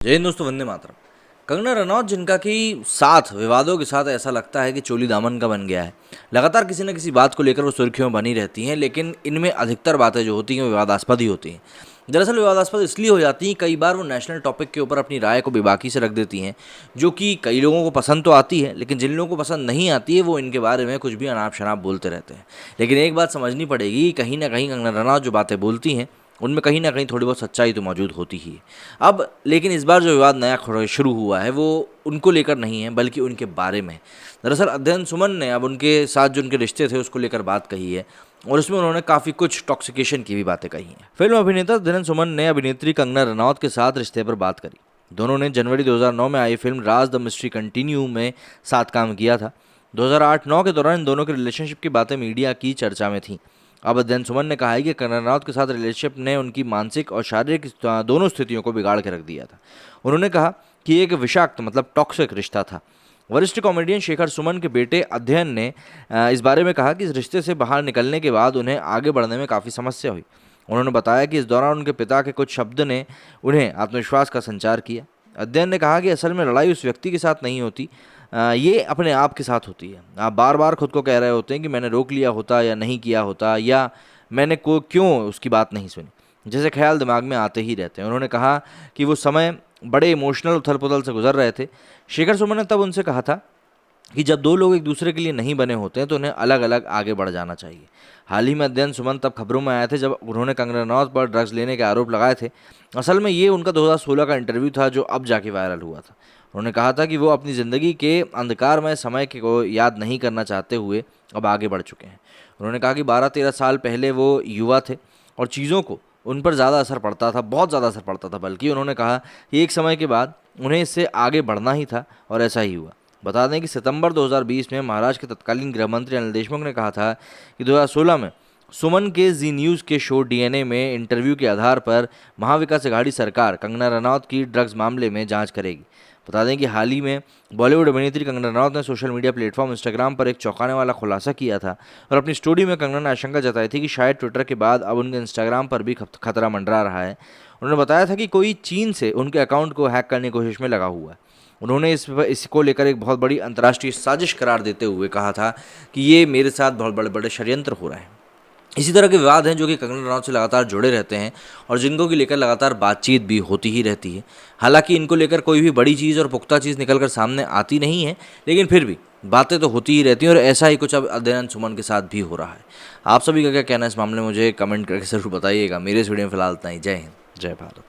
जय हिंद दोस्तों, वंदे मातरम। कंगना रनौत जिनका कि साथ विवादों के साथ ऐसा लगता है कि चोली दामन का बन गया है। लगातार किसी न किसी बात को लेकर वो सुर्खियों में बनी रहती हैं, लेकिन इनमें अधिकतर बातें जो होती हैं वो विवादास्पद ही होती हैं। दरअसल विवादास्पद इसलिए हो जाती हैं, कई बार वो नेशनल टॉपिक के ऊपर अपनी राय को बेबाकी से रख देती हैं, जो कि कई लोगों को पसंद तो आती है, लेकिन जिन लोगों को पसंद नहीं आती है वो इनके बारे में कुछ भी अनाप शनाप बोलते रहते हैं। लेकिन एक बात समझनी पड़ेगी, कहीं ना कहीं कंगना रनौत जो बातें बोलती हैं उनमें कहीं ना कहीं थोड़ी बहुत सच्चाई तो मौजूद होती ही है। अब लेकिन इस बार जो विवाद नया शुरू हुआ है वो उनको लेकर नहीं है, बल्कि उनके बारे में है। दरअसल अध्ययन सुमन ने अब उनके साथ जो उनके रिश्ते थे उसको लेकर बात कही है, और उसमें उन्होंने काफ़ी कुछ टॉक्सिकेशन की भी बातें कही हैं। फिल्म अभिनेता अध्ययन सुमन ने अभिनेत्री कंगना रनौत के साथ रिश्ते पर बात करी। दोनों ने जनवरी 2009 में आई film Raaz the mystery continue में साथ काम किया था। 2008-9 के दौरान इन दोनों के रिलेशनशिप की बातें मीडिया की चर्चा में थीं। अब अध्ययन सुमन ने कहा है कि कंगना रनौत के साथ रिलेशनशिप ने उनकी मानसिक और शारीरिक दोनों स्थितियों को बिगाड़ के रख दिया था। उन्होंने कहा कि एक विषाक्त टॉक्सिक रिश्ता था। वरिष्ठ कॉमेडियन शेखर सुमन के बेटे अध्ययन ने इस बारे में कहा कि इस रिश्ते से बाहर निकलने के बाद उन्हें आगे बढ़ने में काफ़ी समस्या हुई। उन्होंने बताया कि इस दौरान उनके पिता के कुछ शब्द ने उन्हें आत्मविश्वास का संचार किया। अध्ययन ने कहा कि असल में लड़ाई उस व्यक्ति के साथ नहीं होती, ये अपने आप के साथ होती है। आप बार बार खुद को कह रहे होते हैं कि मैंने रोक लिया होता या नहीं किया होता, या मैंने को क्यों उसकी बात नहीं सुनी, जैसे ख्याल दिमाग में आते ही रहते हैं। उन्होंने कहा कि वो समय बड़े इमोशनल उथल पुथल से गुजर रहे थे। शेखर सुमन ने तब उनसे कहा था कि जब दो लोग एक दूसरे के लिए नहीं बने होते हैं तो उन्हें अलग अलग आगे बढ़ जाना चाहिए। हाल ही में अध्ययन सुमन तब खबरों में आए थे जब उन्होंने कंगना रनौत पर ड्रग्स लेने के आरोप लगाए थे। असल में ये उनका 2016 का इंटरव्यू था जो अब जाके वायरल हुआ था। उन्होंने कहा था कि वो अपनी ज़िंदगी के अंधकारमय समय को याद नहीं करना चाहते हुए अब आगे बढ़ चुके हैं। उन्होंने कहा कि 12-13 साल पहले वो युवा थे और चीज़ों को उन पर ज़्यादा असर पड़ता था, बहुत ज़्यादा असर पड़ता था। बल्कि उन्होंने कहा कि एक समय के बाद उन्हें इससे आगे बढ़ना ही था, और ऐसा ही हुआ। बता दें कि सितंबर 2020 में महाराष्ट्र के तत्कालीन गृह मंत्री अनिल देशमुख ने कहा था कि 2016 में सुमन के जी न्यूज़ के शो डीएनए में इंटरव्यू के आधार पर महाविकास अघाड़ी सरकार कंगना रनौत की ड्रग्स मामले में जांच करेगी। बता दें कि हाल ही में बॉलीवुड अभिनेत्री कंगना रनौत ने सोशल मीडिया प्लेटफॉर्म इंस्टाग्राम पर एक चौंकाने वाला खुलासा किया था, और अपनी स्टोरी में कंगना ने आशंका जताई थी कि शायद ट्विटर के बाद अब उनके इंस्टाग्राम पर भी खतरा मंडरा रहा है। उन्होंने बताया था कि कोई चीन से उनके अकाउंट को हैक करने की कोशिश में लगा हुआ है। उन्होंने इसको लेकर एक बहुत बड़ी अंतर्राष्ट्रीय साजिश करार देते हुए कहा था कि ये मेरे साथ बहुत बड़े बड़े षड्यंत्र हो रहे हैं। इसी तरह के विवाद हैं जो कि कंगना रनौत से लगातार जुड़े रहते हैं, और जिनको की लेकर लगातार बातचीत भी होती ही रहती है। हालांकि इनको लेकर कोई भी बड़ी चीज़ और पुख्ता चीज़ निकलकर सामने आती नहीं है, लेकिन फिर भी बातें तो होती ही रहती हैं, और ऐसा ही कुछ अब अध्ययन सुमन के साथ भी हो रहा है। आप सभी का क्या कहना है इस मामले में, मुझे कमेंट करके ज़रूर बताइएगा। मेरे इस वीडियो में फिलहाल इतना ही। जय हिंद, जय भारत।